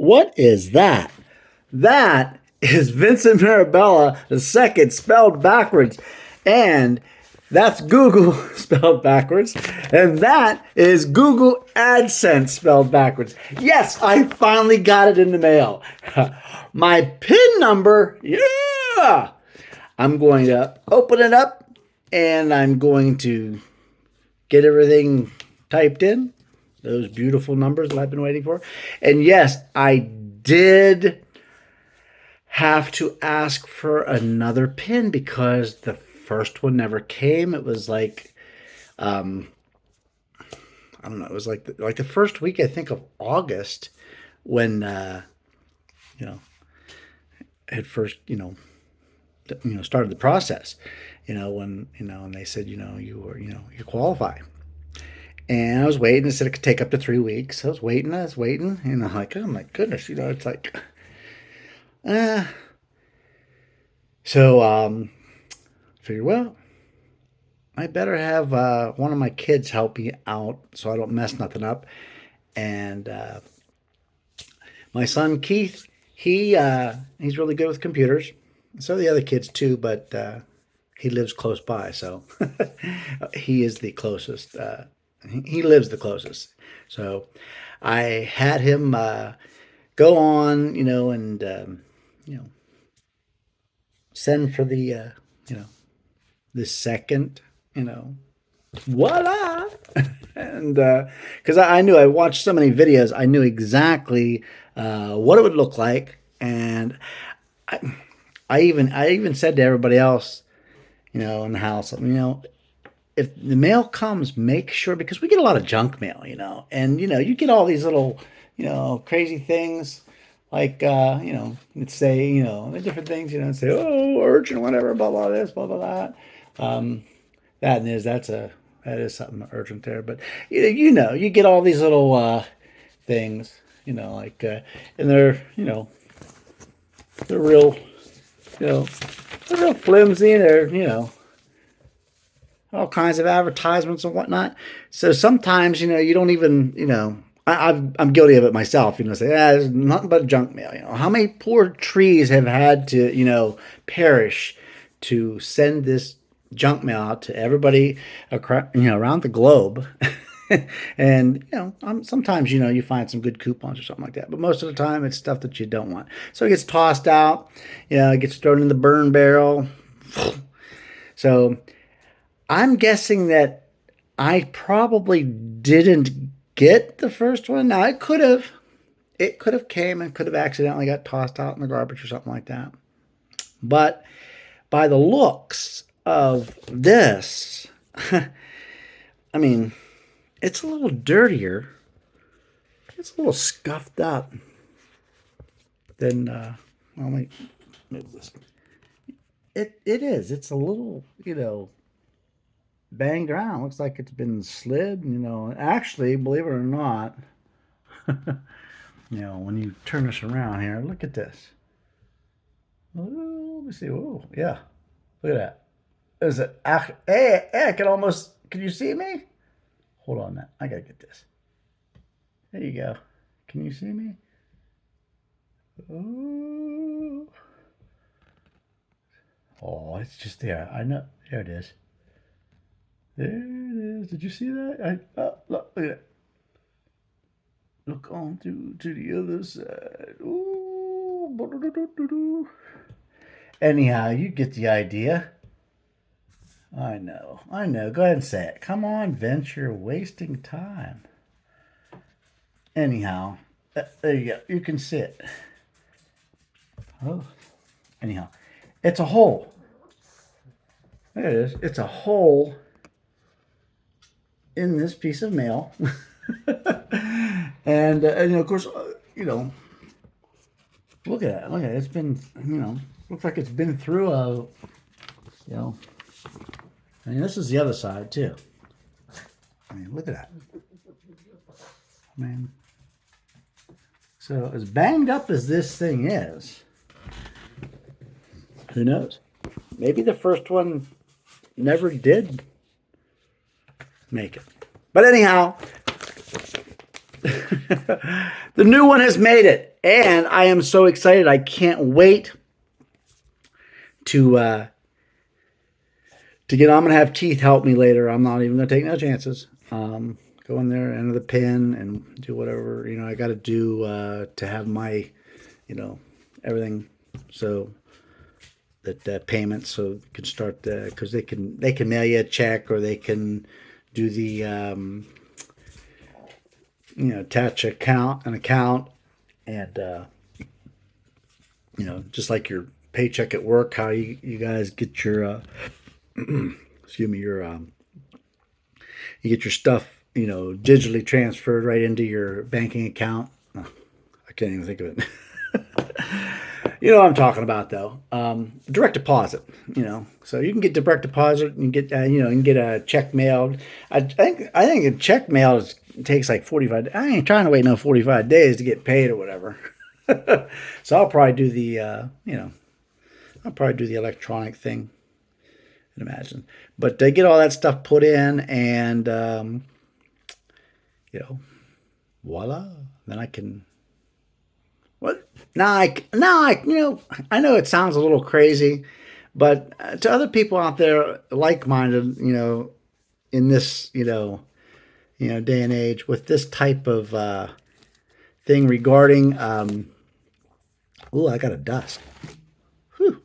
What is that? That is Vincent Mirabella II spelled backwards. And that's Google spelled backwards. And that is Google AdSense spelled backwards. Yes, I finally got it in the mail. My PIN number, yeah! I'm going to open it up and I'm going to get everything typed in. Those beautiful numbers that I've been waiting for. And yes, I did have to ask for another PIN because the first one never came. It was like, I don't know, it was like the first week, I think, of August when, you know, had first, started the process, when, and they said, you qualify. And I was waiting. It said it could take up to 3 weeks. I was waiting. And I'm like, oh my goodness, it's like, So, figured, well, I better have one of my kids help me out so I don't mess nothing up. And my son Keith, he's really good with computers. So the other kids too, but he lives close by, so he is the closest. He lives the closest. So I had him go on, and send for the the second, voila. And because I knew, I watched so many videos, I knew exactly what it would look like. And I even said to everybody else, in the house, if the mail comes, make sure, because we get a lot of junk mail, and you get all these little, crazy things, like it'd say, the different things, it'd say, oh, urgent, whatever, blah blah this, blah blah that. That is something urgent there, but you get all these little things, like and they're they're real, they're real flimsy. They're all kinds of advertisements and whatnot. So sometimes, you don't even, I'm guilty of it myself, say, there's nothing but junk mail. How many poor trees have had to, perish to send this junk mail out to everybody across, around the globe. And, sometimes, you find some good coupons or something like that. But most of the time, it's stuff that you don't want. So it gets tossed out, it gets thrown in the burn barrel. So I'm guessing that I probably didn't get the first one. Now, it could have came and could have accidentally got tossed out in the garbage or something like that. But by the looks of this, I mean, it's a little dirtier. It's a little scuffed up than, let me move this. It is. It's a little, banged around. Looks like it's been slid, Actually, believe it or not, when you turn this around here, look at this. Oh, let me see. Oh, yeah. Look at that. Is it? Hey, I can you see me? Hold on, man. I gotta get this. There you go. Can you see me? Oh, it's just there. I know. There it is. There it is. Did you see that? Look at it. Look on to the other side. Ooh. Anyhow, you get the idea. I know. Go ahead and say it. Come on, Vince. You're wasting time. Anyhow, there you go. You can see it. Oh. Anyhow, it's a hole. There it is. It's a hole in this piece of mail. And of course, look at that. It's been, looks like it's been through a, this is the other side too. Look at that. So as banged up as this thing is, who knows? Maybe the first one never did make it. But anyhow, The new one has made it, and I am so excited. I can't wait to get. I'm gonna have Teeth help me later. I'm not even gonna take no chances. Go in there, enter the pin, and do whatever I got to do to have my everything so that payment so you can start because they can mail you a check or they can do the attach an account and just like your paycheck at work, how you guys get your excuse me, your you get your stuff digitally transferred right into your banking account. Oh, I can't even think of it. You know what I'm talking about, though. Direct deposit. So you can get direct deposit and get you can get a check mailed. I think a check mailed takes like 45. I ain't trying to wait no 45 days to get paid or whatever. So I'll probably do the electronic thing. I'd imagine, but they get all that stuff put in and voila. Then I can. What now? I know it sounds a little crazy, but to other people out there like-minded, in this, day and age with this type of thing regarding, I got a dust. Whew.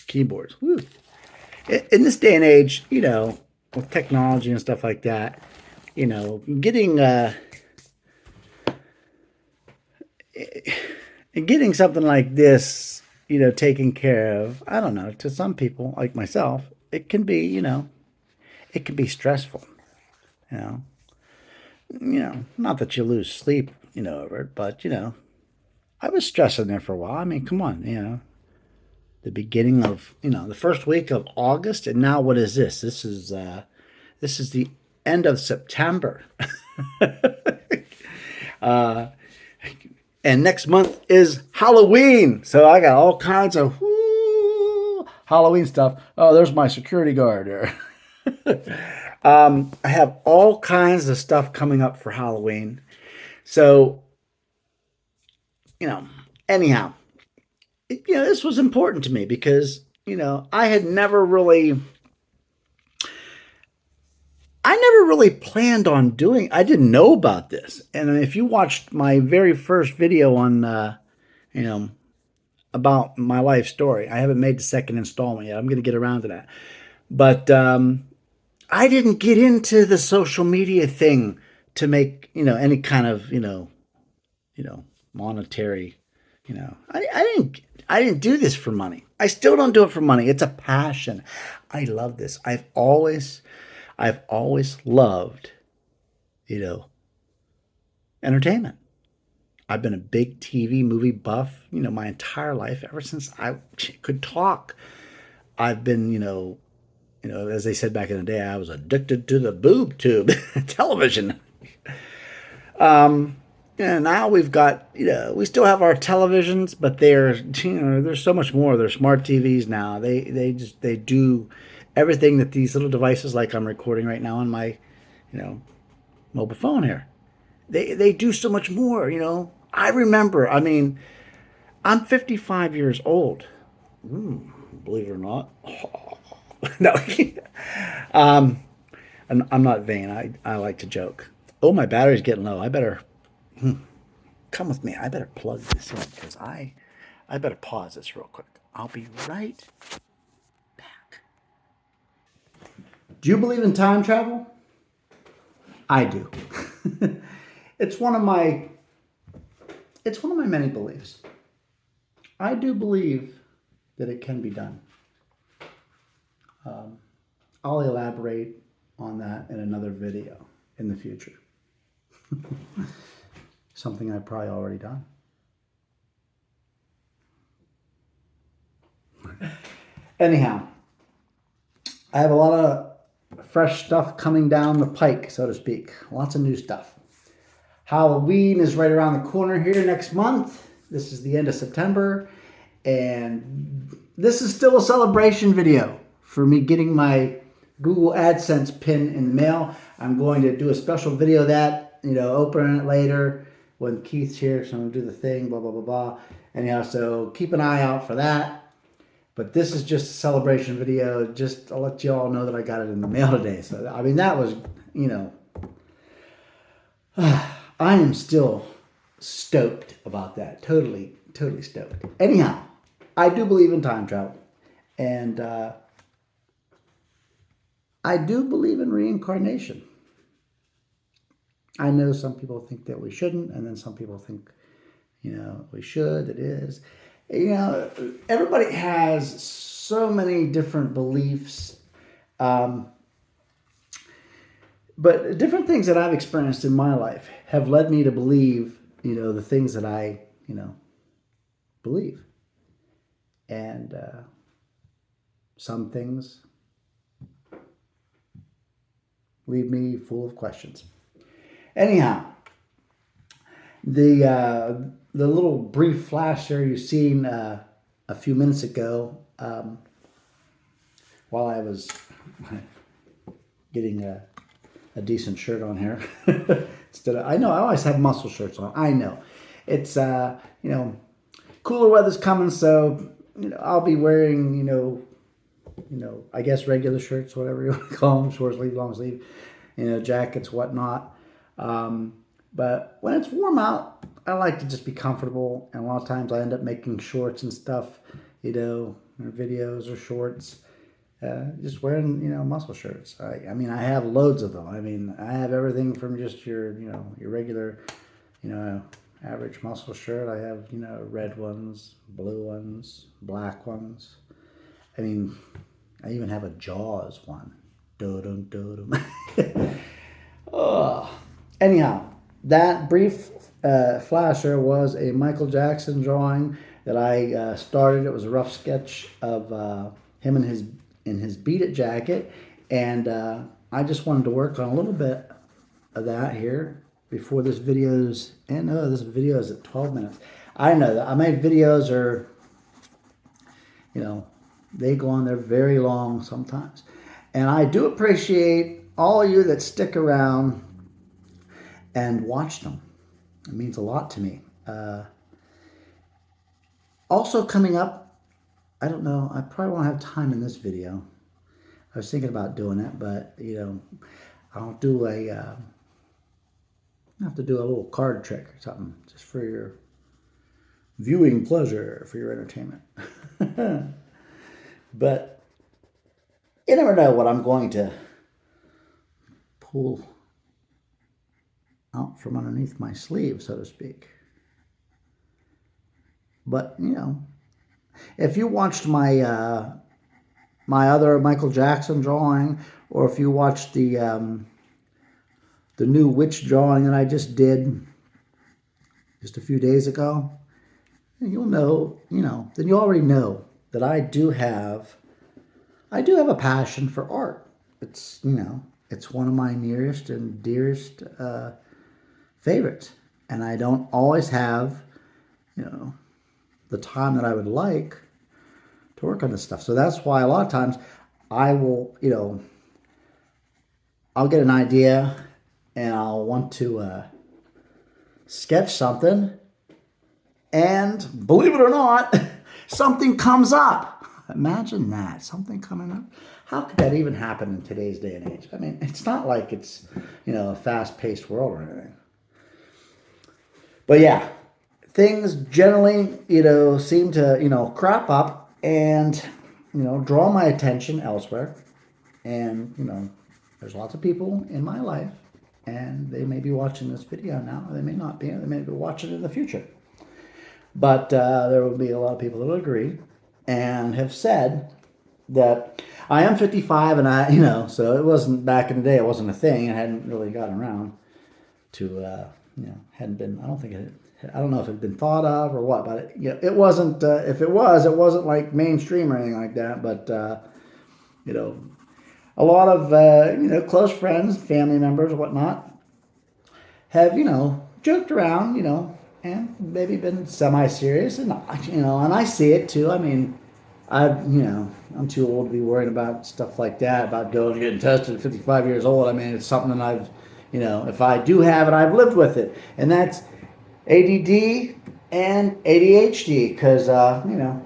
Keyboards. Whew. In this day and age, with technology and stuff like that, getting something like this, taken care of, I don't know, to some people like myself, it can be, it can be stressful, you know, not that you lose sleep, over it, but, I was stressing there for a while. I mean, come on, the beginning of, the first week of August, and now what is this? This is the end of September. And next month is Halloween. So I got all kinds of Halloween stuff. Oh, there's my security guard there. I have all kinds of stuff coming up for Halloween. So, anyhow, this was important to me because, I had never really planned on doing. I didn't know about this, and if you watched my very first video on, about my life story, I haven't made the second installment yet. I'm going to get around to that, but I didn't get into the social media thing to make any kind of monetary. I didn't do this for money. I still don't do it for money. It's a passion. I love this. I've always loved, entertainment. I've been a big TV movie buff, my entire life, ever since I could talk. I've been, as they said back in the day, I was addicted to the boob tube television. And now we've got, we still have our televisions, but there's so much more. They're smart TVs now. They do everything that these little devices, like I'm recording right now on my, mobile phone here. They do so much more. I remember. I mean, I'm 55 years old. Believe it or not. No, I'm not vain. I like to joke. Oh, my battery's getting low. I better come with me. I better plug this in because I better pause this real quick. I'll be right back. Do you believe in time travel? I do. It's one of my many beliefs. I do believe that it can be done. I'll elaborate on that in another video in the future. Something I've probably already done. Anyhow, I have a lot of fresh stuff coming down the pike, so to speak. Lots of new stuff. Halloween is right around the corner here next month. This is the end of September, and this is still a celebration video for me getting my Google AdSense PIN in the mail. I'm going to do a special video of that, open it later when Keith's here. So I'm going to do the thing, blah, blah, blah, blah. Anyhow, so keep an eye out for that. But this is just a celebration video. Just to let you all know that I got it in the mail today. So, I mean, that was, I am still stoked about that. Totally, totally stoked. Anyhow, I do believe in time travel. And I do believe in reincarnation. I know some people think that we shouldn't, and then some people think, we should, it is. Everybody has so many different beliefs. But different things that I've experienced in my life have led me to believe, the things that I, believe. And some things leave me full of questions. Anyhow, the little brief flash there you've seen a few minutes ago, while I was getting a decent shirt on here. I know I always have muscle shirts on. I know it's cooler weather's coming, so I'll be wearing I guess regular shirts, whatever you want to call them, short sleeve, long sleeve, jackets, whatnot. But when it's warm out, I like to just be comfortable, and a lot of times I end up making shorts and stuff, or videos or shorts, just wearing, muscle shirts. I mean, I have loads of them. I mean, I have everything from just your regular, average muscle shirt. I have, red ones, blue ones, black ones. I mean, I even have a Jaws one. Oh. Anyhow, that brief flasher was a Michael Jackson drawing that I started. It was a rough sketch of him in his Beat It jacket, and I just wanted to work on a little bit of that here before this video's end. Oh, this video is at 12 minutes. I know that my videos are, they go on there very long sometimes, and I do appreciate all of you that stick around and watch them. It means a lot to me. Also coming up, I don't know, I probably won't have time in this video. I was thinking about doing it, but, I'll do I have to do a little card trick or something just for your viewing pleasure, for your entertainment. But you never know what I'm going to pull out from underneath my sleeve, so to speak. But if you watched my my other Michael Jackson drawing, or if you watched the new witch drawing that I just did just a few days ago, you'll know, then you already know that I do have a passion for art. It's it's one of my nearest and dearest favorites, and I don't always have the time that I would like to work on this stuff. So that's why a lot of times I will I'll get an idea and I'll want to sketch something, and believe it or not, something comes up. Imagine that, something coming up. How could that even happen in today's day and age? I mean, it's not like it's a fast-paced world or anything. But yeah, things generally, seem to, crop up and, draw my attention elsewhere. And, there's lots of people in my life, and they may be watching this video now, or they may not be, they may be watching it in the future. But there will be a lot of people that will agree and have said that I am 55, and so it wasn't, back in the day, it wasn't a thing. I hadn't really gotten around to, hadn't been, I don't know if it had been thought of or what, but it wasn't, if it wasn't like mainstream or anything like that. But, a lot of, close friends, family members, whatnot, have, joked around, and maybe been semi-serious, and, and I see it too. I mean, I'm too old to be worried about stuff like that, about going and getting tested at 55 years old. I mean, it's something that I've, You know, if I do have it, I've lived with it, and that's ADD and ADHD. Because you know,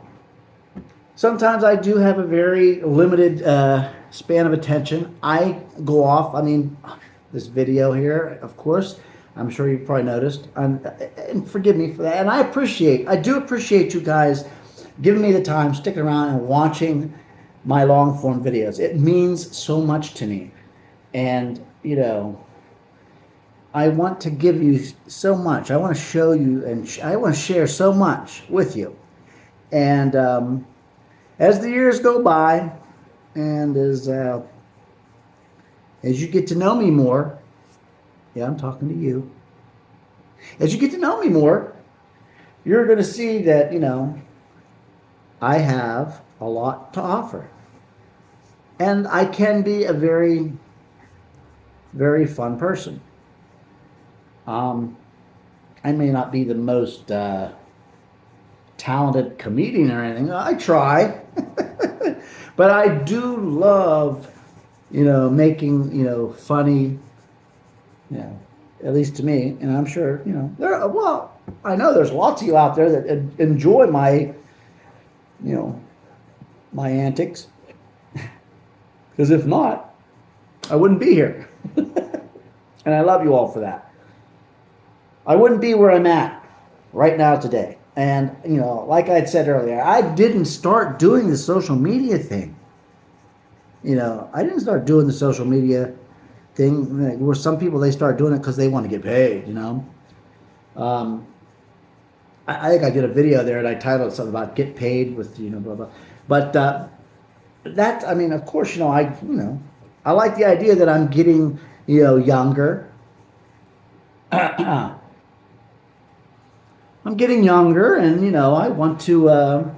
sometimes I do have a very limited span of attention. I go off. I mean, this video here, of course, I'm sure you've probably noticed, and forgive me for that. And I do appreciate you guys giving me the time, sticking around, and watching my long form videos. It means so much to me, and you know, I want to give you so much. I want to show you, and I want to share so much with you. And as the years go by, and as you get to know me more, yeah, I'm talking to you. As you get to know me more, you're going to see that, you know, I have a lot to offer. And I can be a very, very fun person. I may not be the most talented comedian or anything. I try. But I do love, you know, making, you know, funny, you know, at least to me, and I'm sure, you know, I know there's lots of you out there that enjoy my, you know, my antics. Because if not, I wouldn't be here. And I love you all for that. I wouldn't be where I'm at right now today. And, you know, like I had said earlier, I didn't start doing the social media thing. You know, I didn't start doing the social media thing where some people, they start doing it because they want to get paid, you know. I think I did a video there and I titled something about get paid with, you know, blah, blah. But that, I mean, of course, you know, I like the idea that I'm getting, you know, younger. I'm getting younger, and you know, I want to,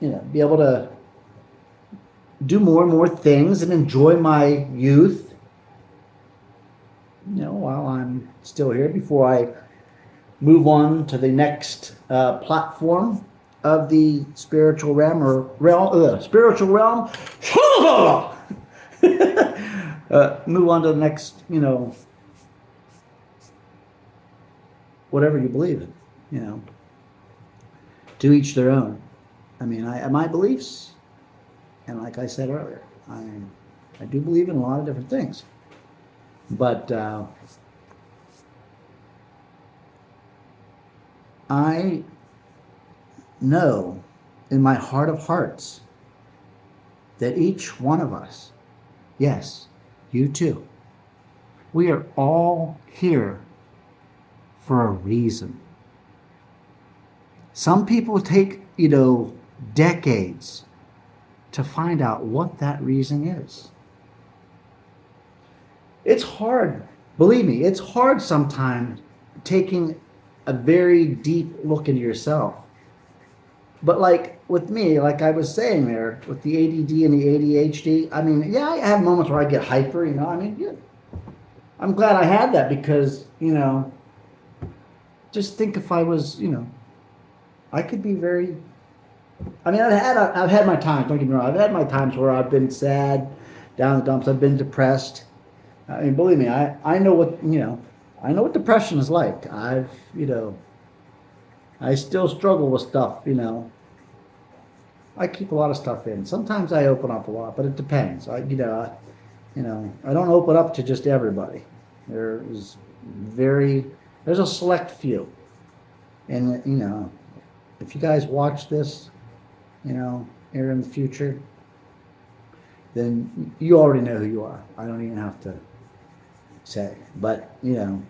you know, be able to do more and more things and enjoy my youth. You know, while I'm still here, before I move on to the next platform of the spiritual realm spiritual realm. Move on to the next, you know, whatever you believe in, you know. To each their own. I mean, my beliefs, and like I said earlier, I do believe in a lot of different things. But I know in my heart of hearts that each one of us, yes, you too, we are all here for a reason. Some people take, you know, decades to find out what that reason is. It's hard, believe me, it's hard sometimes taking a very deep look into yourself. But like with me, like I was saying there, with the ADD and the ADHD, I mean, yeah, I have moments where I get hyper, you know, I mean, yeah. I'm glad I had that because, you know, just think if I was, you know, I could be very, I mean, I've had my times, don't get me wrong, I've had my times where I've been sad, down the dumps, I've been depressed. I mean, believe me, I know what, you know, I know what depression is like. You know, I still struggle with stuff, you know. I keep a lot of stuff in. Sometimes I open up a lot, but it depends. You know, I don't open up to just everybody. There's a select few. And, you know, if you guys watch this, you know, here in the future, then you already know who you are. I don't even have to say. But, you know,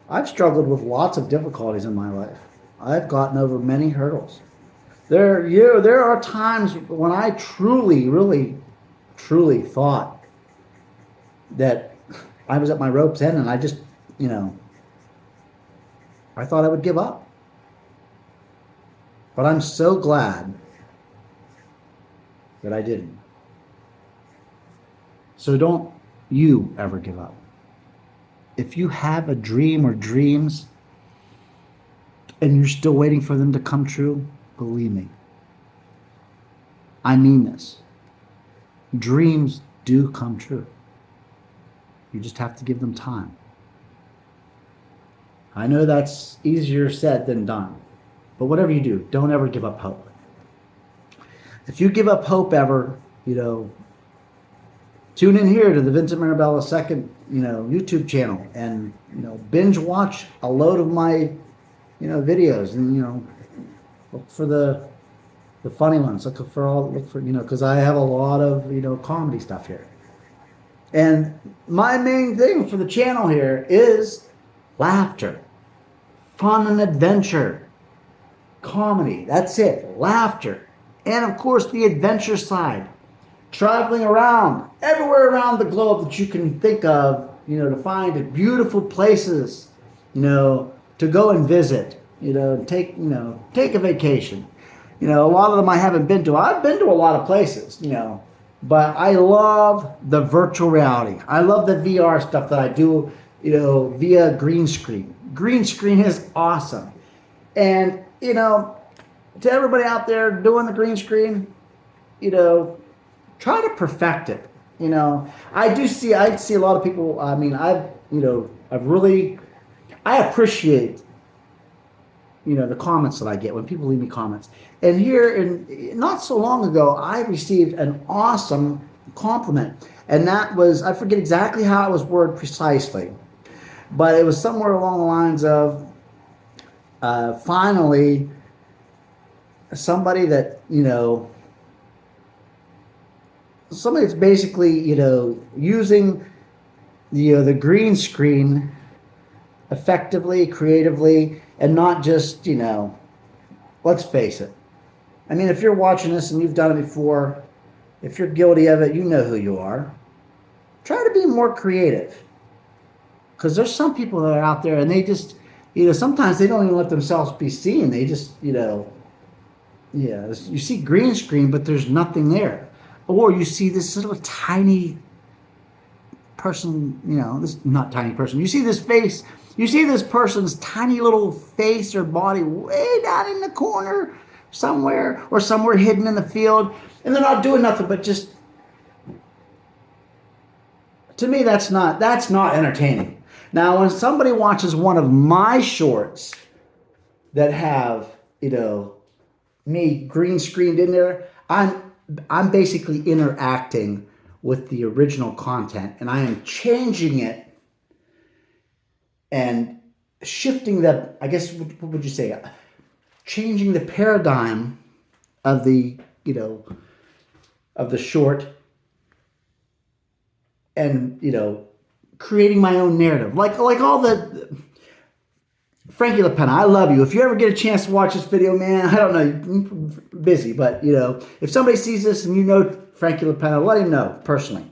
I've struggled with lots of difficulties in my life. I've gotten over many hurdles. There are times when I truly, really, truly thought that I was at my rope's end, and I just, you know, I thought I would give up. But I'm so glad that I didn't. So don't you ever give up. If you have a dream or dreams and you're still waiting for them to come true, believe me, I mean this. Dreams do come true. You just have to give them time. I know that's easier said than done, but whatever you do, don't ever give up hope. If you give up hope ever, tune in here to the Vincent Mirabella II, YouTube channel, and binge watch a load of my, videos, and look for the funny ones. Look for because I have a lot of comedy stuff here. And my main thing for the channel here is laughter, fun and adventure, comedy. That's it, laughter, and of course the adventure side. Traveling around everywhere around the globe that you can think of, to find beautiful places, to go and visit, take a vacation. A lot of them I haven't been to. I've been to a lot of places, but I love the virtual reality. I love the VR stuff that I do, via green screen. Green screen is awesome. And, to everybody out there doing the green screen, try to perfect it. I see a lot of people. I mean, I appreciate, the comments that I get when people leave me comments. And here, not so long ago, I received an awesome compliment. And that was, I forget exactly how it was worded precisely, but it was somewhere along the lines of, finally, somebody that, somebody that's basically, using the green screen effectively, creatively, and not just, let's face it. I mean, if you're watching this and you've done it before, if you're guilty of it, you know who you are. Try to be more creative. Because there's some people that are out there and they just, sometimes they don't even let themselves be seen. They just, you see green screen, but there's nothing there. Or you see this little tiny person, this not tiny person. You see this face, you see this person's tiny little face or body way down in the corner somewhere, or somewhere hidden in the field, and they're not doing nothing but just, to me, that's not entertaining. Now, when somebody watches one of my shorts that have, me green screened in there, I'm basically interacting with the original content, and I am changing it and shifting I guess, what would you say? Changing the paradigm of the, of the short, and, creating my own narrative. Like all the, Frankie LaPenna, I love you. If you ever get a chance to watch this video, man, I don't know, you're busy, but, if somebody sees this and Frankie LaPenna, let him know personally.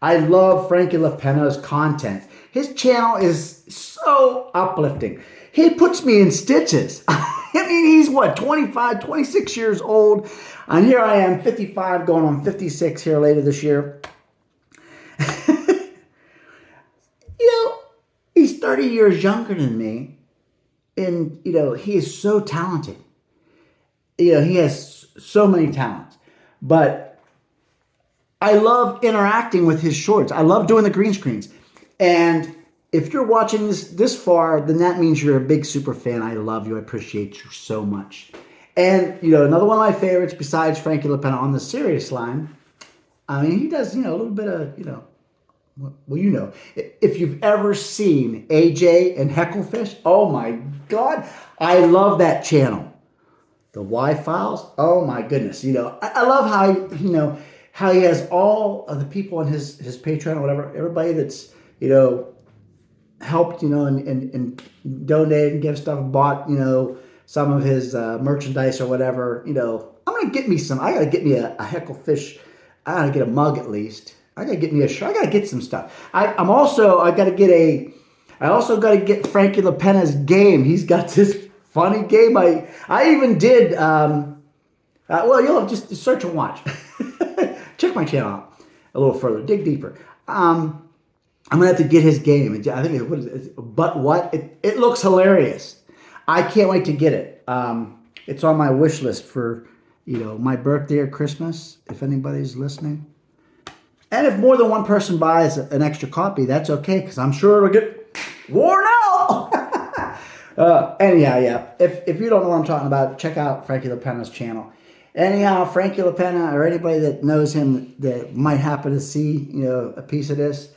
I love Frankie LaPenna's content. His channel is so uplifting. He puts me in stitches. I mean, he's 25, 26 years old, and here I am, 55, going on 56 here later this year. He's 30 years younger than me, and, he is so talented. He has so many talents, but I love interacting with his shorts. I love doing the green screens. And if you're watching this far, then that means you're a big super fan. I love you. I appreciate you so much. And, another one of my favorites besides Frankie LaPenna on the serious line, I mean, he does, a little bit of, well, if you've ever seen AJ and Hecklefish, oh my God, I love that channel. The Y-Files, oh my goodness. I love how, how he has all of the people on his Patreon or whatever, everybody that's, helped, and donated and give stuff, bought, some of his merchandise or whatever, I'm going to get me I got to get me a Hecklefish. I got to get a mug at least. I got to get me a shirt. I got to get some stuff. I also got to get Frankie LaPenna's game. He's got this funny game. I even did, well, you'll have just search and watch. Check my channel out a little further. Dig deeper. I'm going to have to get his game. I think it looks hilarious. I can't wait to get it. It's on my wish list for, my birthday or Christmas, if anybody's listening. And if more than one person buys an extra copy, that's okay, because I'm sure it'll get worn out. Anyhow, yeah. If you don't know what I'm talking about, check out Frankie LaPenna's channel. Anyhow, Frankie LaPenna, or anybody that knows him that might happen to see, a piece of this.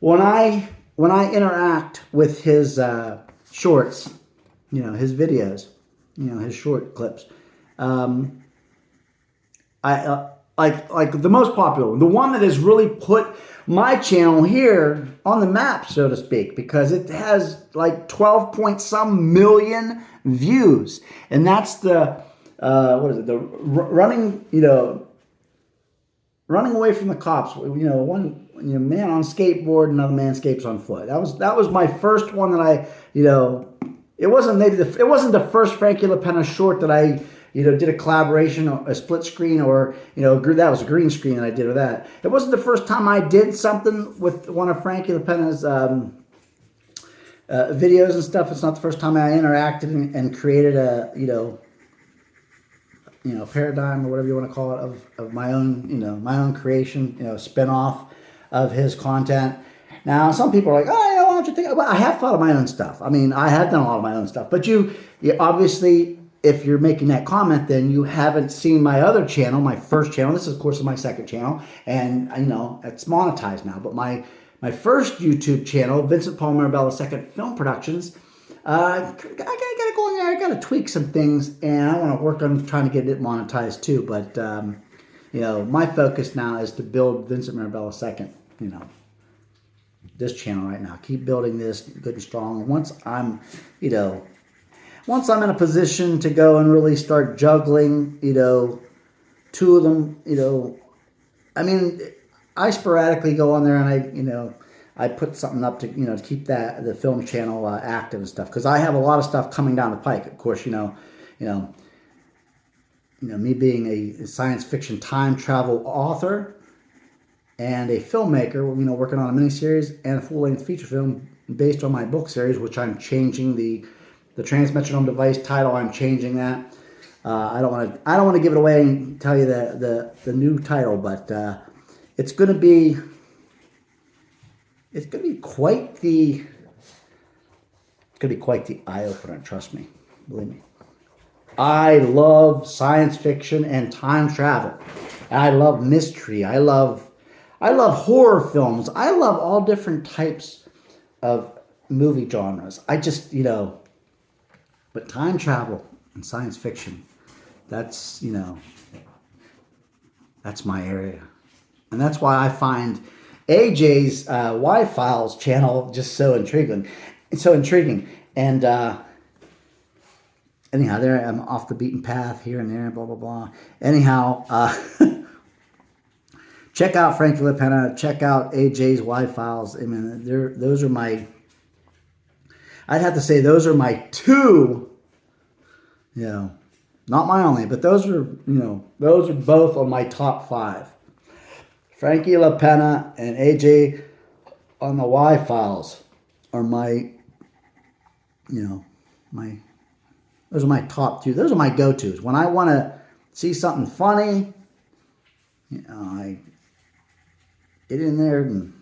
When I interact with his shorts, his videos, his short clips, I like the most popular, the one that has really put my channel here on the map, so to speak, because it has like 12 point some million views, and that's the what is it? The running, running away from the cops. One man on skateboard, another man escapes on foot. That was my first one that I, it wasn't the first Frankie LaPenna short that I did a collaboration, a split screen, or that was a green screen that I did with that. It wasn't the first time I did something with one of Frankie LaPenna's videos and stuff. It's not the first time I interacted and created a paradigm, or whatever you want to call it, of my own, my own creation, spin-off of his content. Now, some people are like, oh, why don't you think? Well, I have thought of my own stuff. I mean, I have done a lot of my own stuff. But you obviously, if you're making that comment, then you haven't seen my other channel, my first channel. This is, of course, my second channel. And, it's monetized now. But my first YouTube channel, Vincent Mirabella II Film Productions, I gotta go in there. I gotta tweak some things, and I want to work on trying to get it monetized too. But my focus now is to build Vincent Mirabella II. This channel right now. Keep building this good and strong. Once I'm in a position to go and really start juggling, two of them, I mean, I sporadically go on there and I put something up to, to keep the film channel active and stuff, because I have a lot of stuff coming down the pike. Of course, me being a science fiction time travel author and a filmmaker, working on a miniseries and a full-length feature film based on my book series, which I'm changing the transmetronome device title. I'm changing that. I don't want to give it away and tell you the new title, but it's going to be quite the eye opener. Trust me, believe me. I love science fiction and time travel. I love mystery. I love horror films. I love all different types of movie genres. I just, but time travel and science fiction, that's my area. And that's why I find AJ's Y-Files channel just so intriguing. And anyhow, there I'm off the beaten path here and there, blah, blah, blah. Anyhow, check out Frankie LaPenna. Check out AJ's Y-Files. I mean, those are my... I'd have to say those are my two, not my only, but those are both on my top 5. Frankie LaPenna and AJ on the Y-Files are my, those are my top 2. Those are my go-tos. When I want to see something funny, I get in there and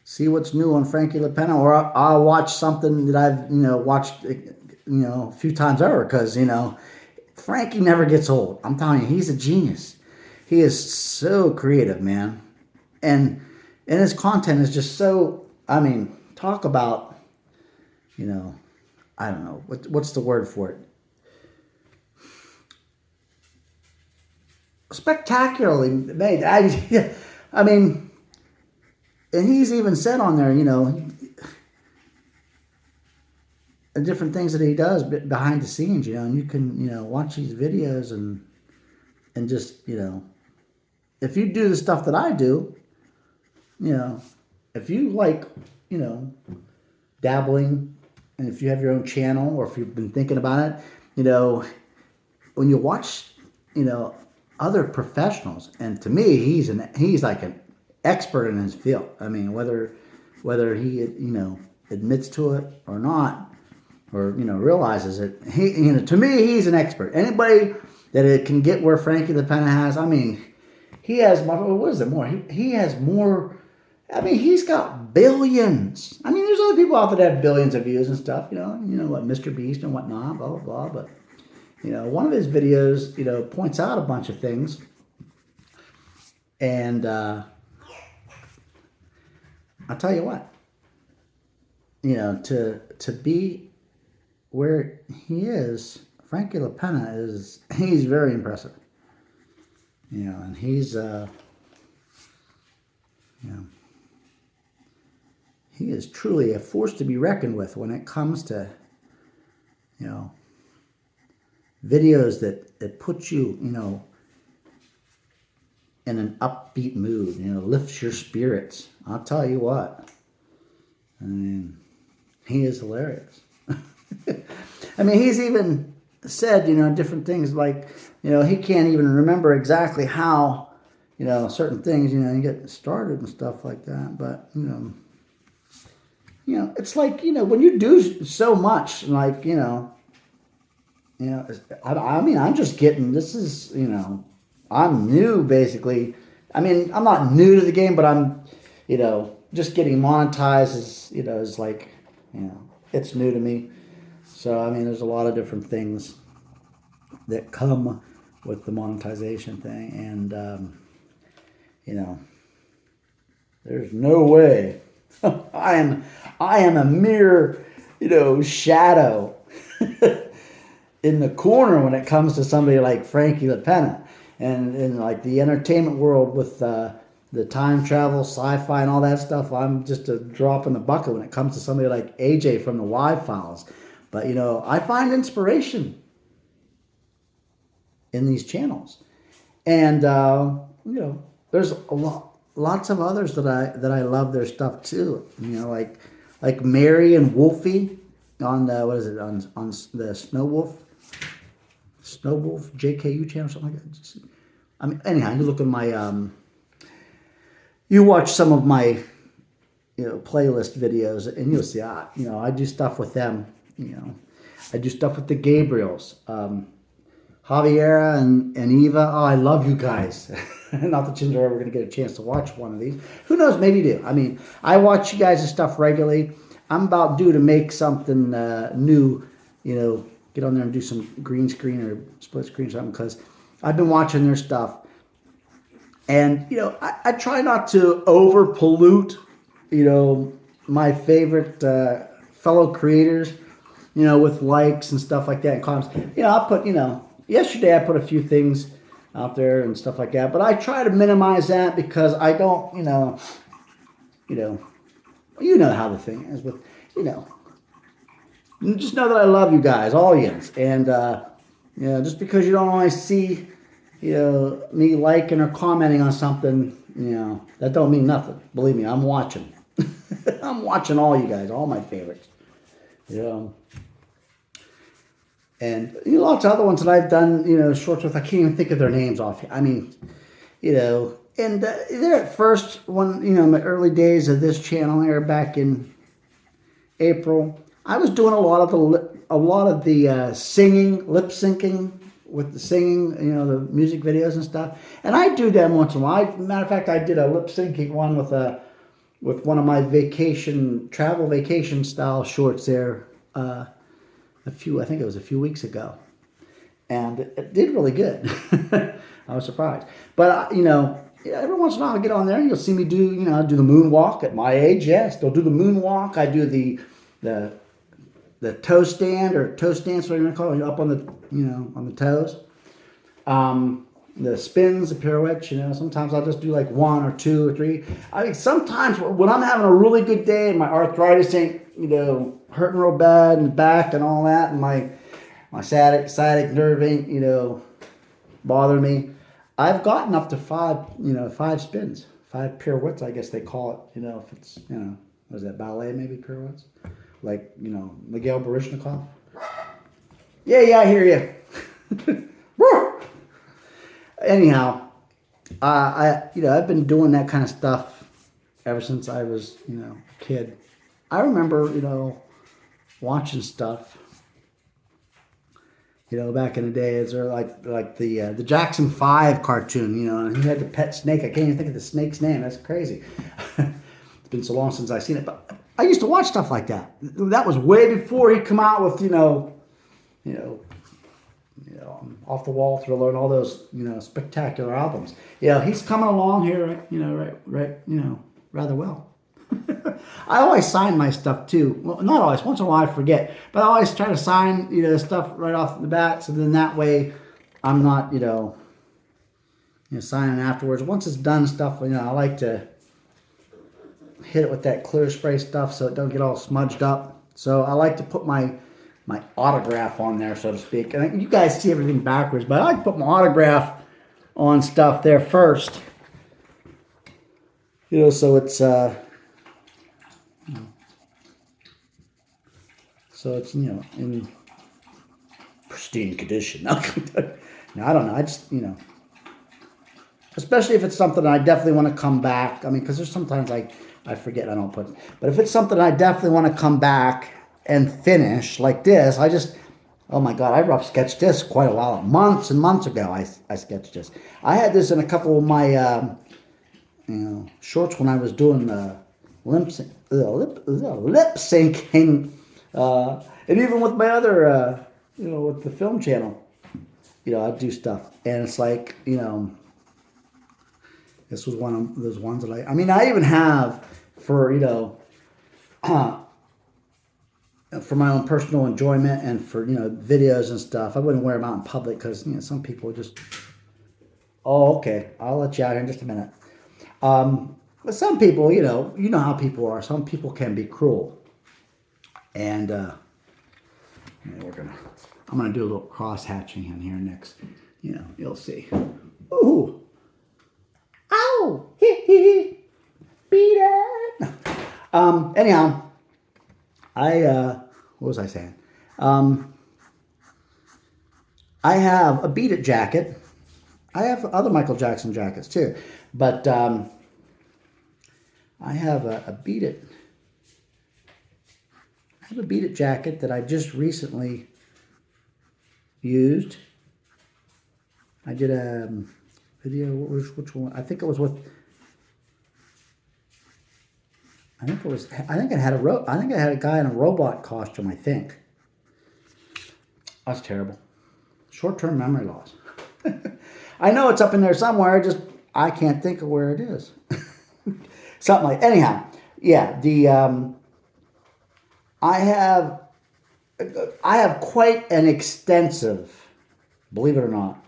see what's new on Frankie LaPenna, or I'll watch something that I've, watched, a few times over, because, Frankie never gets old. I'm telling you, he's a genius. He is so creative, man. And his content is just so, talk about, I don't know, what's the word for it? Spectacularly made. And he's even said on there, the different things that he does behind the scenes, and you can, watch these videos and just, if you do the stuff that I do, if you like, dabbling, and if you have your own channel, or if you've been thinking about it, when you watch, other professionals, and to me, he's like an expert in his field. I mean, whether he, admits to it or not, or, realizes it, to me, he's an expert. Anybody that it can get where Frankie LaPenna has, he has what is it more? He has more. I mean, he's got billions. I mean, there's other people out there that have billions of views and stuff. You know what, Mr. Beast and whatnot, blah blah blah. But one of his videos, points out a bunch of things, and I'll tell you what, to be where he is, Frankie LaPena he's very impressive. And he's he is truly a force to be reckoned with when it comes to videos that put you in an upbeat mood, lifts your spirits. I'll tell you what. I mean, he is hilarious. I mean, he's even said, different things like, he can't even remember exactly how, certain things, you get started and stuff like that. But, it's like, when you do so much, like, I mean, I'm just getting, this is, I'm new basically. I mean, I'm not new to the game, but I'm, just getting monetized is like, it's new to me. So, I mean, there's a lot of different things that come with the monetization thing. And, there's no way I am a mere, shadow in the corner when it comes to somebody like Frankie LaPena. And in like the entertainment world with the time travel, sci-fi, and all that stuff, I'm just a drop in the bucket when it comes to somebody like AJ from the Y-Files. But, I find inspiration in these channels. And, there's lots of others that I love their stuff too. Like Mary and Wolfie on the, what is it, on the Snow Wolf JKU channel or something like that. I mean, anyhow, you look at my, you watch some of my, playlist videos, and you'll see, I do stuff with them. I do stuff with the Gabriels, Javiera and Eva. Oh, I love you guys. Not that you're ever going to get a chance to watch one of these. Who knows? Maybe you do. I mean, I watch you guys' stuff regularly. I'm about due to make something new, get on there and do some green screen or split screen or something, because I've been watching their stuff. And, I try not to over pollute, my favorite fellow creators, with likes and stuff like that and comments. I put, yesterday I put a few things out there and stuff like that, but I try to minimize that because I don't, how the thing is, but, just know that I love you guys, all yous. And, just because you don't always see, me liking or commenting on something, that don't mean nothing. Believe me, I'm watching. I'm watching all you guys, all my favorites. And lots of other ones that I've done, shorts with. I can't even think of their names off. I mean, and they're at first when in the early days of this channel here back in April, I was doing a lot of the singing, lip syncing with the singing, the music videos and stuff. And I do them once in a while. Matter of fact, I did a lip syncing one with one of my travel vacation style shorts there. I think it was a few weeks ago, and it did really good. I was surprised, but every once in a while I get on there and you'll see me do do the moonwalk at my age. Yes, they'll do the moonwalk. I do the toe stand or toe stance, whatever you want to call it, up on the on the toes. The spins, the pirouettes. Sometimes I'll just do like one or two or three. I mean, sometimes when I'm having a really good day and my arthritis ain't hurting real bad in the back and all that, and my sciatic nerve ain't bothering me, I've gotten up to five spins, 5 pirouettes, I guess they call it. If it's what is that, ballet maybe, pirouettes, like Miguel Baryshnikov. Yeah, I hear you. Anyhow, I've been doing that kind of stuff ever since I was a kid. I remember watching stuff You know, back in the days, or like the Jackson 5 cartoon. You know, and he had the pet snake. I can't even think of the snake's name. That's crazy. It's been so long since I've seen it, but I used to watch stuff like that. That was way before he come out with you know, Off the Wall Thriller and all those spectacular albums. Yeah, he's coming along here, rather well. I always sign my stuff too. Well, not always. Once in a while I forget, but I always try to sign stuff right off the bat, so then that way I'm not signing afterwards. Once it's done and stuff, I like to hit it with that clear spray stuff so it don't get all smudged up. So I like to put my autograph on there, so to speak. And you guys see everything backwards, but I like to put my autograph on stuff there first. So it's in pristine condition. No, I don't know. I just especially if it's something I definitely want to come back. I mean, because there's sometimes I forget, I don't put. But if it's something I definitely want to come back and finish, like this, oh my God, I rough sketched this quite a while, months and months ago. I sketched this. I had this in a couple of my shorts when I was doing the lip syncing, and even with my other with the film channel, I do stuff, and it's like this was one of those ones that I even have for for my own personal enjoyment and for videos and stuff. I wouldn't wear them out in public because some people just. Oh, okay. I'll let you out here in just a minute. But some people, you know how people are. Some people can be cruel, and I'm gonna do a little cross hatching in here next. You'll see. Ooh, ow, hee hee, beat it. Anyhow. What was I saying? I have a Beat It jacket. I have other Michael Jackson jackets too, but I have a Beat It. I have a Beat It jacket that I just recently used. I did a video. Which one? I think it was with. I think it had a guy in a robot costume, I think. That's terrible. Short-term memory loss. I know it's up in there somewhere, I can't think of where it is. Something like, anyhow, yeah, I have quite an extensive, believe it or not,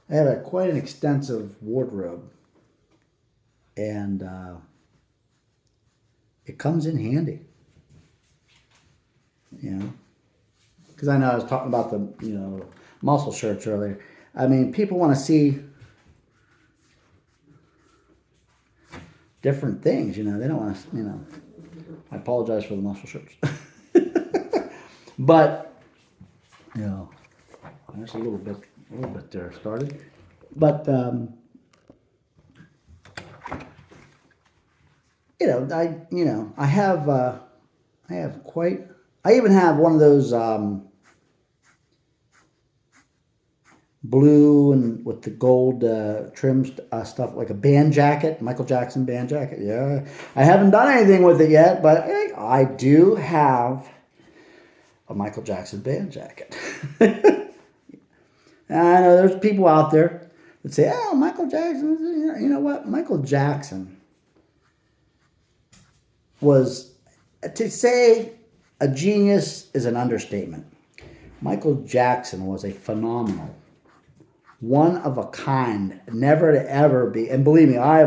I have quite an extensive wardrobe. And it comes in handy, because I know I was talking about the muscle shirts earlier. I mean, people want to see different things. They don't want to. I apologize for the muscle shirts, but there's a little bit there started, but. I even have one of those blue and with the gold trimmed stuff, like a band jacket, Michael Jackson band jacket. Yeah, I haven't done anything with it yet, but I do have a Michael Jackson band jacket. I know there's people out there that say, "Oh, Michael Jackson." You know what? Michael Jackson was, to say a genius is an understatement. Michael Jackson was a phenomenal, one of a kind, never to ever be. And believe me, I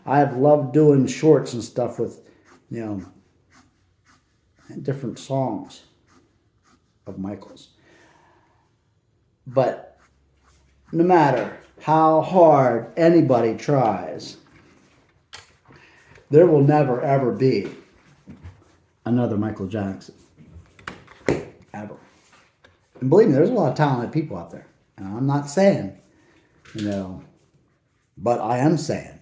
have loved doing shorts and stuff with, different songs of Michael's. But no matter how hard anybody tries, there will never, ever be another Michael Jackson. Ever. And believe me, there's a lot of talented people out there. And I'm not saying, but I am saying,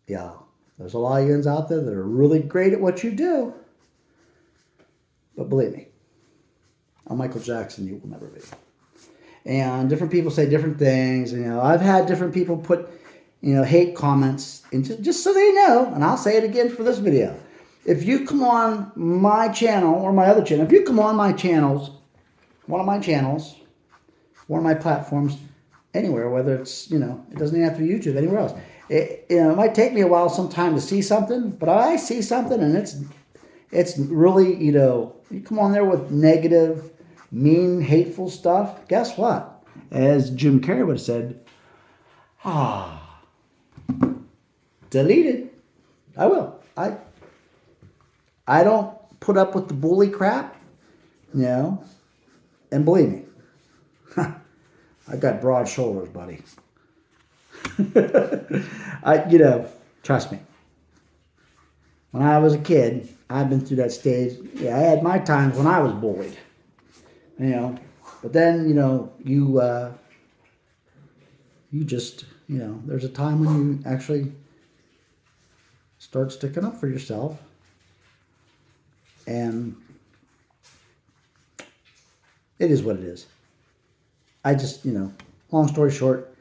there's a lot of yins out there that are really great at what you do. But believe me, A Michael Jackson you will never be. And different people say different things. You know, I've had different people put, you know, hate comments, and just so they know, and I'll say it again for this video. If you come on my channel or my other channel, if you come on my channels, one of my channels, one of my platforms, anywhere, whether it's, you know, it doesn't even have to be YouTube, anywhere else. You know, it might take me a while sometime to see something, but I see something and it's really, you know, you come on there with negative, mean, hateful stuff, guess what? As Jim Carrey would have said, delete it. I will. I don't put up with the bully crap, you know, and believe me, I got broad shoulders, buddy. You know, trust me. When I was a kid, I've been through that stage. Yeah, I had my times when I was bullied, you know, but then, you know, you just, you know, there's a time when you actually start sticking up for yourself. And it is what it is. I just, you know, long story short,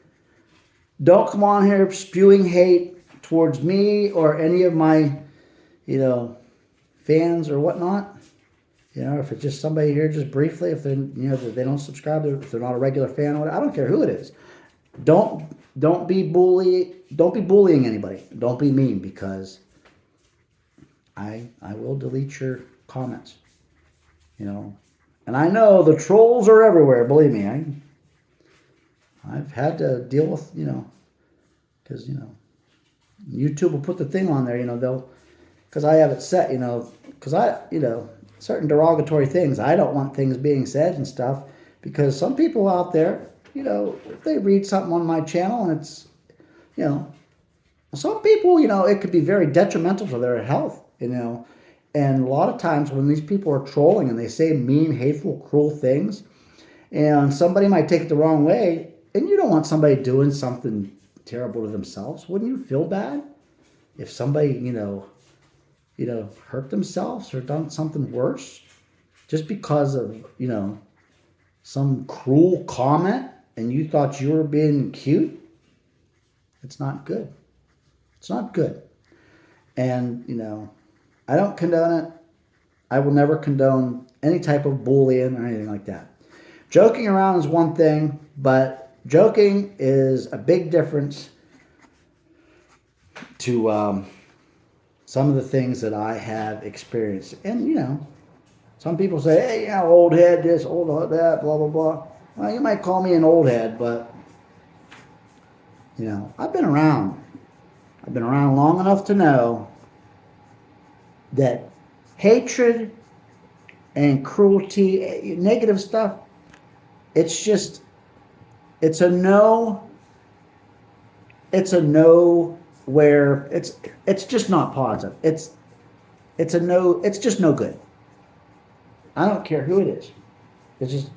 don't come on here spewing hate towards me or any of my, you know, fans or whatnot. You know, if it's just somebody here just briefly, if they're, you know, if they don't subscribe, if they're not a regular fan or whatever, I don't care who it is. Don't be bullying anybody. Don't be mean, because I will delete your comments, you know. And I know the trolls are everywhere, believe me. I've had to deal with, you know, because, you know, YouTube will put the thing on there, you know, because I have it set, you know, because you know, certain derogatory things, I don't want things being said and stuff, because some people out there, you know, if they read something on my channel and it's, you know, some people, you know, it could be very detrimental to their health, you know. And a lot of times when these people are trolling and they say mean, hateful, cruel things, and somebody might take it the wrong way, and you don't want somebody doing something terrible to themselves. Wouldn't you feel bad if somebody, you know, hurt themselves or done something worse just because of, you know, some cruel comment and you thought you were being cute? It's not good. It's not good. And, you know, I don't condone it. I will never condone any type of bullying or anything like that. Joking around is one thing, but joking is a big difference to some of the things that I have experienced. And, you know, some people say, hey, you know, old head this, old head that, blah, blah, blah. Well, you might call me an old head, but, you know, I've been around. I've been around long enough to know that hatred and cruelty, negative stuff, it's a no where it's just not positive. It's a no, it's just no good. I don't care who it is. It's just,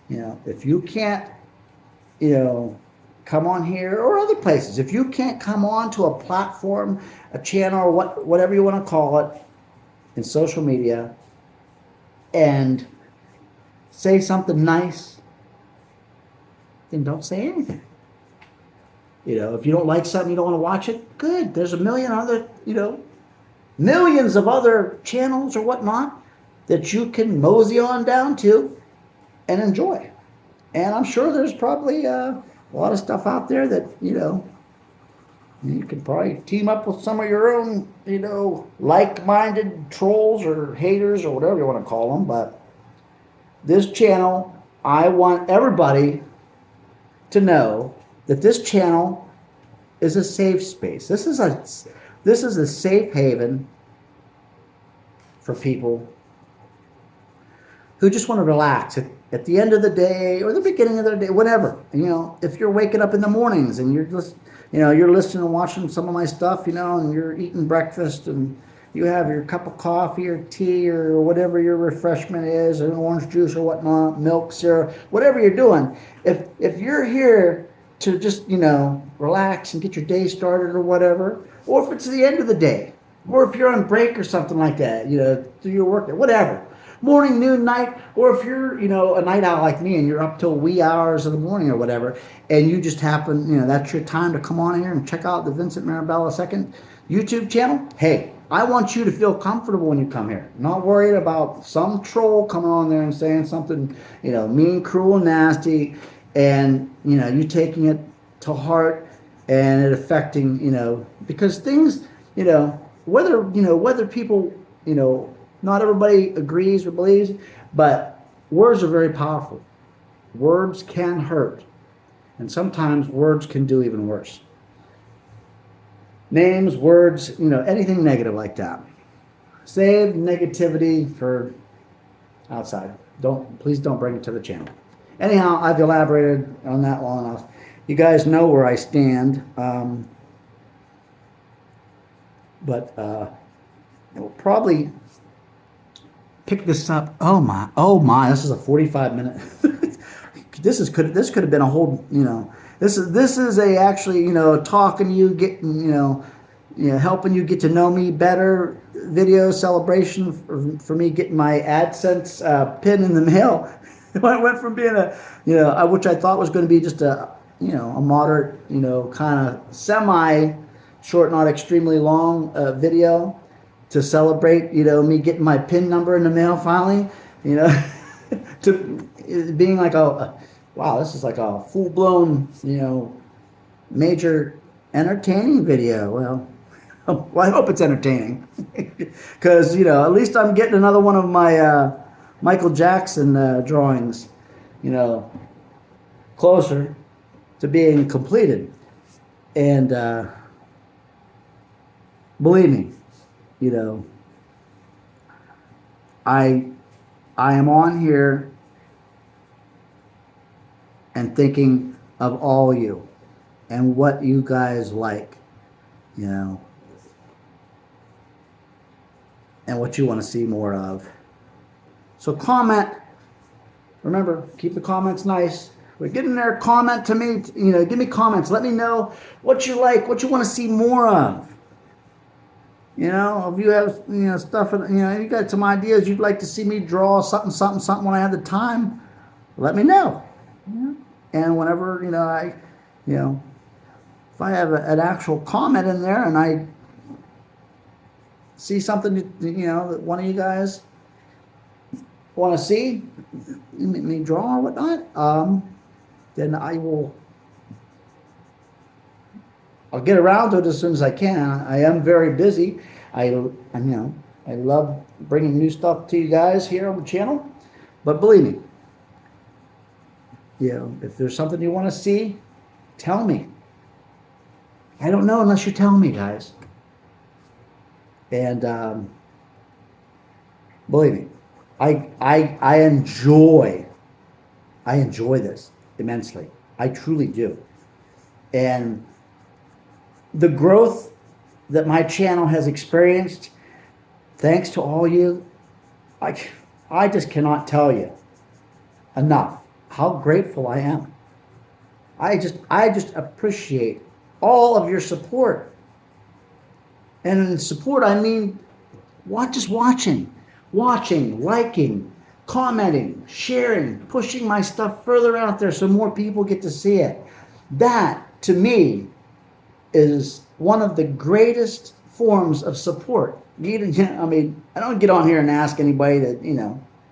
you know, if you can't, you know, come on here or other places, if you can't come on to a platform, a channel, or whatever you want to call it in social media and say something nice, then don't say anything. You know, if you don't like something, you don't want to watch it, good. There's a million other, you know, millions of other channels or whatnot that you can mosey on down to and enjoy. And I'm sure there's probably a lot of stuff out there that, you know, you could probably team up with some of your own, you know, like-minded trolls or haters or whatever you want to call them. But this channel, I want everybody to know that this channel is a safe space. This is a safe haven for people who just want to relax at the end of the day or the beginning of the day, whatever. You know, if you're waking up in the mornings and you're just, you know, you're listening and watching some of my stuff, you know, and you're eating breakfast and you have your cup of coffee or tea or whatever your refreshment is, or orange juice or whatnot, milk, syrup, whatever you're doing. If you're here to just, you know, relax and get your day started or whatever, or if it's the end of the day, or if you're on break or something like that, you know, through your work day, whatever morning, noon, night, or if you're, a night owl like me and you're up till wee hours of the morning or whatever, and you just happen, that's your time to come on here and check out the Vincent Mirabella II YouTube channel. Hey, I want you to feel comfortable when you come here. Not worried about some troll coming on there and saying something, mean, cruel, nasty, and, you taking it to heart and it affecting, because things, whether people, not everybody agrees or believes, but words are very powerful. Words can hurt. And sometimes words can do even worse. Names, words, anything negative like that. Save negativity for outside. Please don't bring it to the channel. Anyhow, I've elaborated on that long enough. You guys know where I stand. But we'll probably pick this up. Oh my, this is a 45-minute. this could have been a whole, this is a actually, talking to you, getting, helping you get to know me better video celebration for me getting my AdSense PIN in the mail. It went from being a, which I thought was going to be just a moderate, kind of semi short, not extremely long video to celebrate, me getting my PIN number in the mail finally, to being like wow, this is like a full-blown, major entertaining video. Well, I hope it's entertaining because, at least I'm getting another one of my Michael Jackson drawings, closer to being completed. And believe me, I am on here and thinking of all you and what you guys like, and what you want to see more of. So comment. Remember, keep the comments nice. We're getting there. Comment to me. Give me comments. Let me know what you like, what you want to see more of. If you have stuff, you got some ideas you'd like to see me draw something when I have the time, let me know. And whenever if I have an actual comment in there and I see something that one of you guys want to see me draw or whatnot, then I'll get around to it as soon as I can. I am very busy. I love bringing new stuff to you guys here on the channel. But believe me, if there's something you want to see, tell me. I don't know unless you tell me, guys. And believe me, I enjoy this immensely. I truly do. And the growth that my channel has experienced, thanks to all you, I just cannot tell you enough how grateful I am. I just appreciate all of your support. And in support, I mean just watching, liking, commenting, sharing, pushing my stuff further out there so more people get to see it. That, to me, is one of the greatest forms of support. I don't get on here and ask anybody that,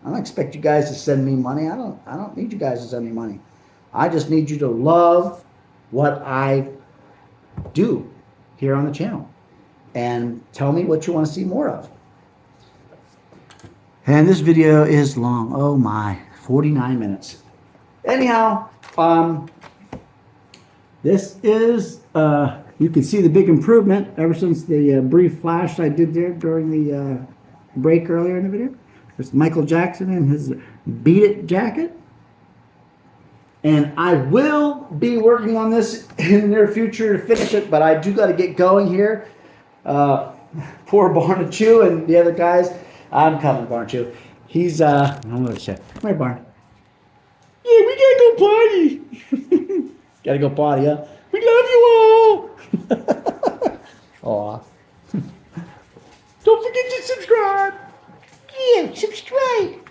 I don't expect you guys to send me money. I don't need you guys to send me money. I just need you to love what I do here on the channel and tell me what you want to see more of. And this video is long. Oh my, 49 minutes. Anyhow, this is, you can see the big improvement ever since the brief flash I did there during the break earlier in the video. There's Michael Jackson in his Beat It jacket. And I will be working on this in the near future to finish it, but I do got to get going here. Poor Barn and Chew and the other guys. I'm coming, Barn Chew. He's, I'm going to check. Come here, Barn. Yeah, we got to go party. Got to go party, huh? We love you all. Aw. Don't forget to subscribe. Yeah, subscribe.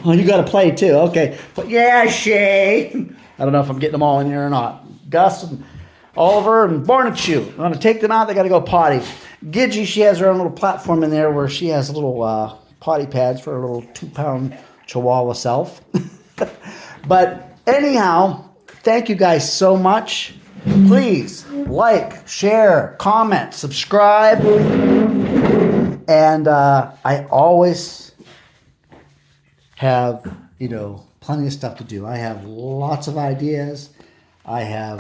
Oh, you got to play too. Okay. But yeah, Shay. I don't know if I'm getting them all in here or not. Gus and Oliver and Barnachu. I'm going to take them out. They got to go potty. Gidgy, she has her own little platform in there where she has little potty pads for her little 2-pound chihuahua self. But anyhow, thank you guys so much. Please like, share, comment, subscribe. And I always have, plenty of stuff to do. I have lots of ideas. I have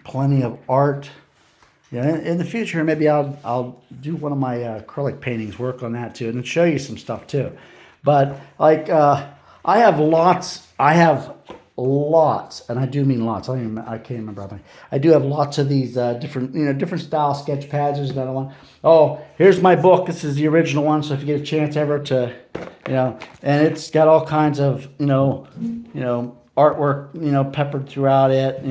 plenty of art. In the future, maybe I'll do one of my acrylic paintings, work on that too, and show you some stuff too. But like I have lots, and I do mean lots. I can't remember how many. I do have lots of these different style sketch pads. There's another one. Oh, here's my book. This is the original one. So if you get a chance ever to, and it's got all kinds of artwork peppered throughout it.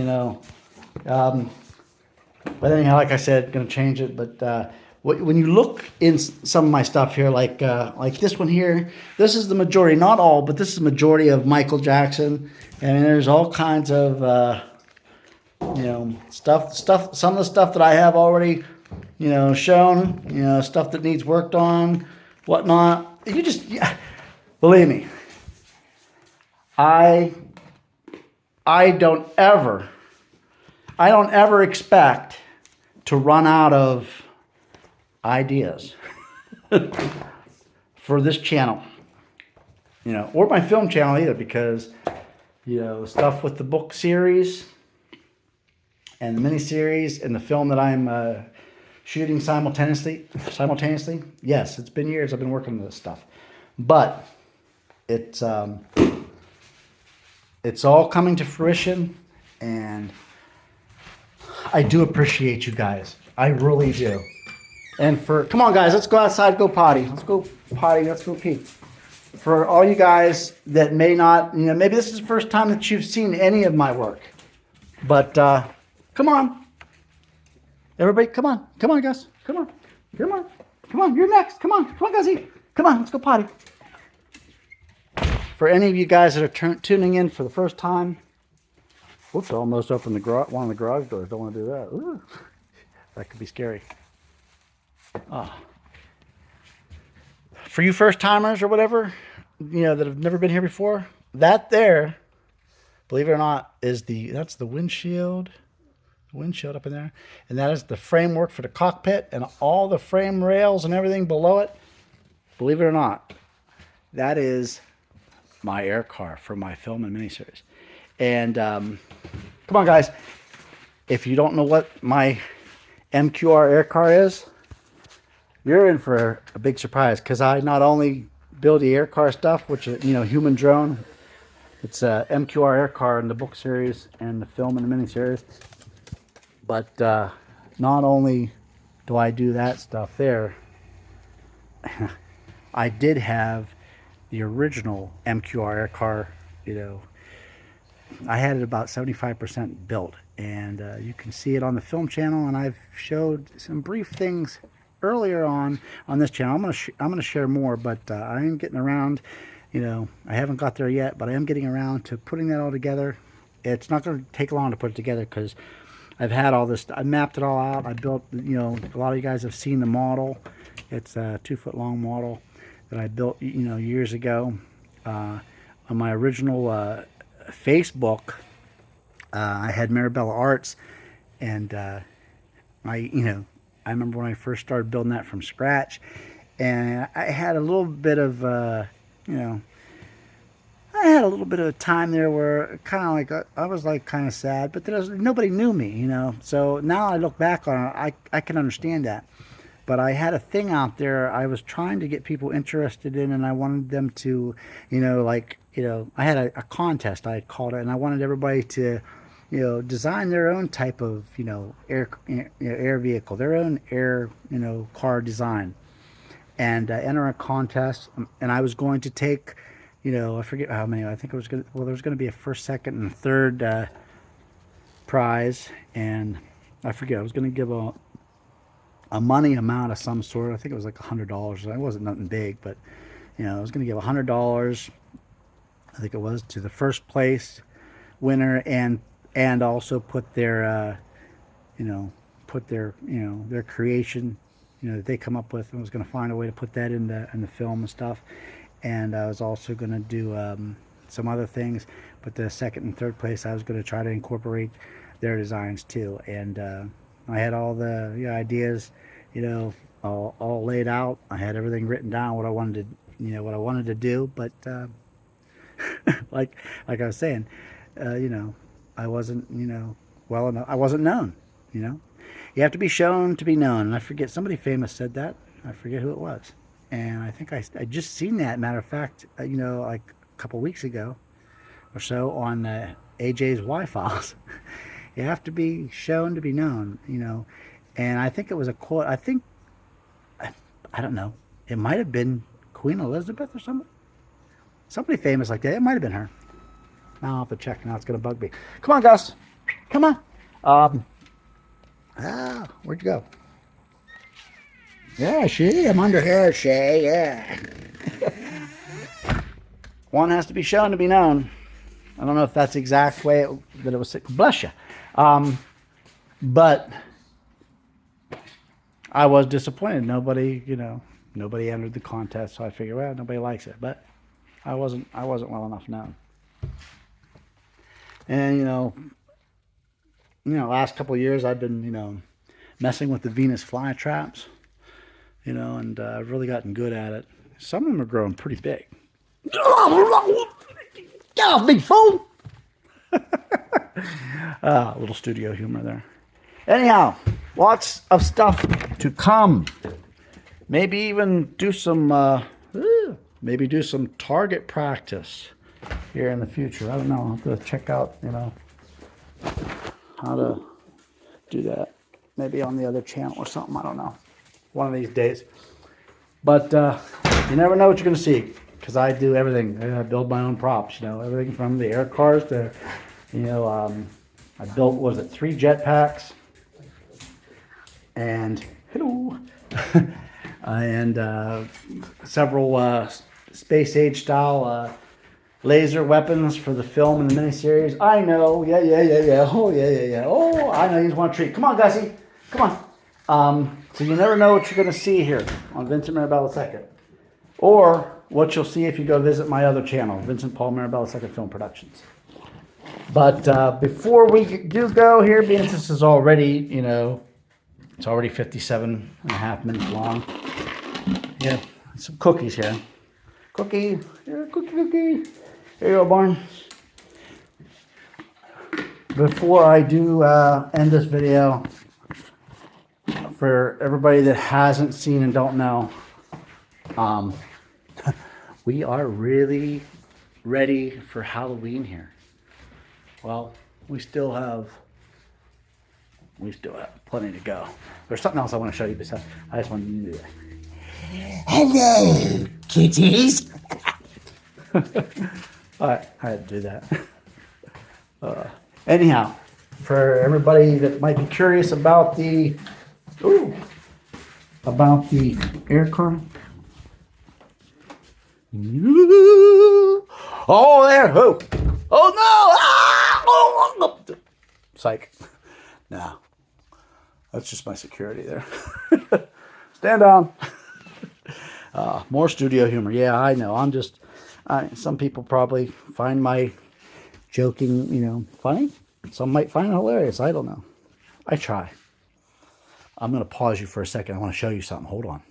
But anyhow, like I said, going to change it. But when you look in some of my stuff here, like this one here, this is the majority, not all, but this is the majority of Michael Jackson. I mean, there's all kinds of stuff. Some of the stuff that I have already shown. Stuff that needs worked on, whatnot. You just believe me. I don't ever expect to run out of ideas for this channel, or my film channel either, because, stuff with the book series and the mini-series and the film that I'm shooting simultaneously. Yes, it's been years I've been working on this stuff, but it's all coming to fruition, and I do appreciate you guys. I really do. And come on guys, let's go outside, go potty. Let's go potty, let's go pee. For all you guys that may not, maybe this is the first time that you've seen any of my work. But come on. Everybody, come on. Come on, Gus. Come on. Come on. Come on, you're next. Come on. Come on, Gussie. Come on, let's go potty. For any of you guys that are tuning in for the first time, whoops, I almost opened one of the garage doors. Don't want to do that. Ooh, that could be scary. For you first timers or whatever, that have never been here before, that there, believe it or not, that's the windshield up in there, and that is the framework for the cockpit and all the frame rails and everything below it. Believe it or not, that is my air car for my film and miniseries. And come on, guys, if you don't know what my MQR air car is, you're in for a big surprise, because I not only build the air car stuff, which is, human drone. It's a MQR air car in the book series and the film and the miniseries. But not only do I do that stuff there, I did have the original MQR air car, I had it about 75% built, and you can see it on the film channel, and I've showed some brief things earlier on this channel. I'm gonna share more, but I am getting around. I haven't got there yet, but I am getting around to putting that all together. It's not going to take long to put it together, because I've had all this. I mapped it all out. I built. A lot of you guys have seen the model. It's a 2-foot-long model that I built, years ago. On my original Facebook, I had Mirabella Arts, and I remember when I first started building that from scratch, and I had a little bit of, I had a little bit of a time there where kind of I was kind of sad, but nobody knew me, So now I look back on it, I can understand that. But I had a thing out there I was trying to get people interested in, and I wanted them to, I had a contest, I had called it, and I wanted everybody to, design their own type of, air vehicle, their own air, car design, and enter a contest. And I was going to take, I forget how many. I think it was there was going to be a first, second, and third prize, and I forget. I was going to give a money amount of some sort. I think it was like $100. It wasn't nothing big, but I was going to give $100, I think it was, to the first place winner, and also put their you know, put their, their creation, that they come up with. I was going to find a way to put that in the film and stuff. And I was also going to do some other things, but the second and third place, I was going to try to incorporate their designs too. And I had all the ideas, all laid out. I had everything written down, what I wanted to, do. But like I was saying, I wasn't, well enough. I wasn't known. You have to be shown to be known. And I forget, somebody famous said that. I forget who it was. And I think I just seen that, matter of fact, like a couple weeks ago or so on AJ's Y-Files. You have to be shown to be known, And I think it was a quote. I think, I don't know. It might have been Queen Elizabeth or somebody famous like that. It might have been her. Now I'll have to check. Now it's going to bug me. Come on, Gus. Come on. Where'd you go? Yeah, I'm under here, Shay, yeah. One has to be shown to be known. I don't know if that's the exact way that it was. Bless you. But I was disappointed. Nobody entered the contest, so I figured, well, nobody likes it. But I wasn't well enough known. And, last couple of years I've been, messing with the Venus flytraps. And I've really gotten good at it. Some of them are growing pretty big. Get off, big fool! A little studio humor there. Anyhow, lots of stuff to come. Maybe even do some, target practice here in the future. I don't know. I'll have to check out, how to do that. Maybe on the other channel or something. I don't know. One of these days. But you never know what you're going to see, because I do everything. I build my own props, everything from the air cars to, I built, 3 jetpacks and and several space age style laser weapons for the film and the miniseries. I know, yeah. Oh, yeah. Oh, I know you just want a treat. Come on, Gussie. Come on. So you never know what you're going to see here on Vincent Mirabella II. Or what you'll see if you go visit my other channel, Vincent Paul Mirabella II Film Productions. But before we do go here, being this is already, it's already 57.5 minutes long. Yeah, some cookies here. Cookie. Here you go, Barn. Before I do end this video, for everybody that hasn't seen and don't know, we are really ready for Halloween here. Well, we still have plenty to go. There's something else I want to show you besides. I just wanted to do that. Hello, kitties. I had to do that. Anyhow, for everybody that might be curious about the air car. Oh, there! Oh no! Ah! Psych. No, that's just my security there. Stand down. More studio humor. Yeah, I know. Some people probably find my joking, funny. Some might find it hilarious. I don't know. I try. I'm going to pause you for a second. I want to show you something. Hold on.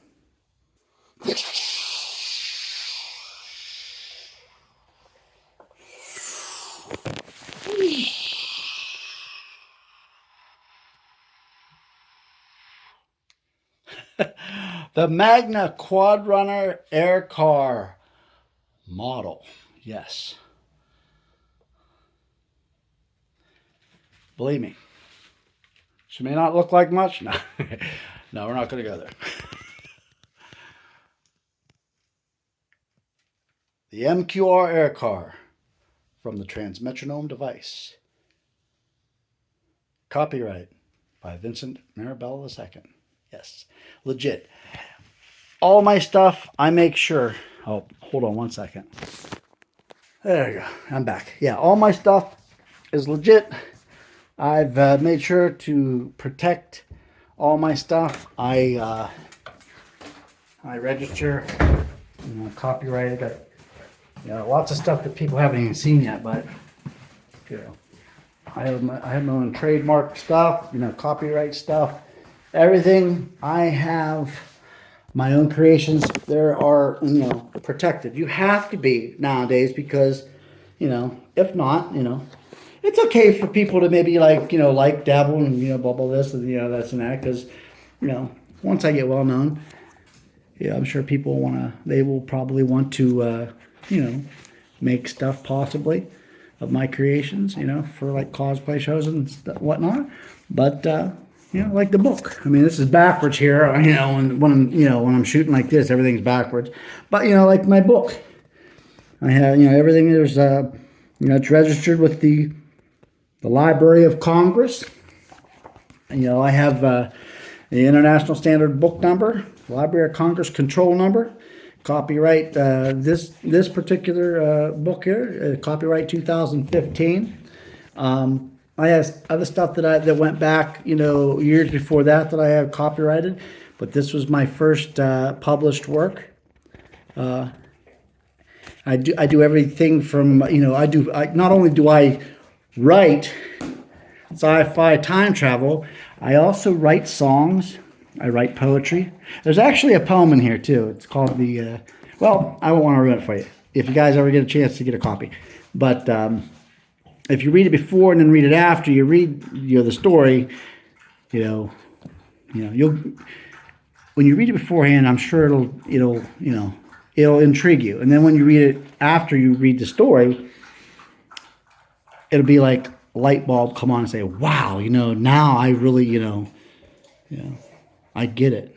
The Magna Quadrunner Air Car model. Yes. Believe me. She may not look like much. No, no, we're not going to go there. The MQR Air Car from the Transmetronome device. Copyright by Vincent Mirabella II. Yes, legit. All my stuff, I make sure Oh, hold on one second. There you go. I'm back. Yeah, all my stuff is legit. I've made sure to protect all my stuff. I register, copyrighted. Got lots of stuff that people haven't even seen yet, but I have my own trademark stuff, copyright stuff, everything. I have my own creations. There are protected. You have to be nowadays because if not, it's okay for people to maybe like dabble and bubble this and that's and that, because once I get well known, I'm sure people they will probably want to make stuff possibly of my creations, for like cosplay shows and whatnot. But like the book. I mean, this is backwards here. When I'm shooting like this, everything's backwards. But like my book, I have everything. There's it's registered with the Library of Congress. I have the International Standard Book Number, Library of Congress Control Number. Copyright this particular book here, copyright 2015. I have other stuff that went back, years before that I have copyrighted, but this was my first published work. I do everything from not only do I write sci-fi time travel, I also write songs. I write poetry. There's actually a poem in here too. It's called I won't want to ruin it for you if you guys ever get a chance to get a copy. But if you read it before and then read it after, you read the story, you'll when you read it beforehand, I'm sure it'll intrigue you. And then when you read it after you read the story, it'll be like a light bulb come on and say, wow, now I really, I get it.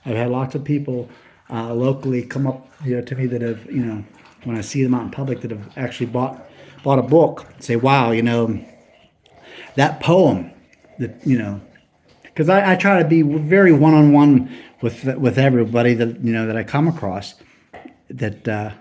I've had lots of people locally come up to me that have, when I see them out in public, that have actually bought a book, say, wow, that poem, that, because I try to be very one-on-one with everybody that, that I come across, that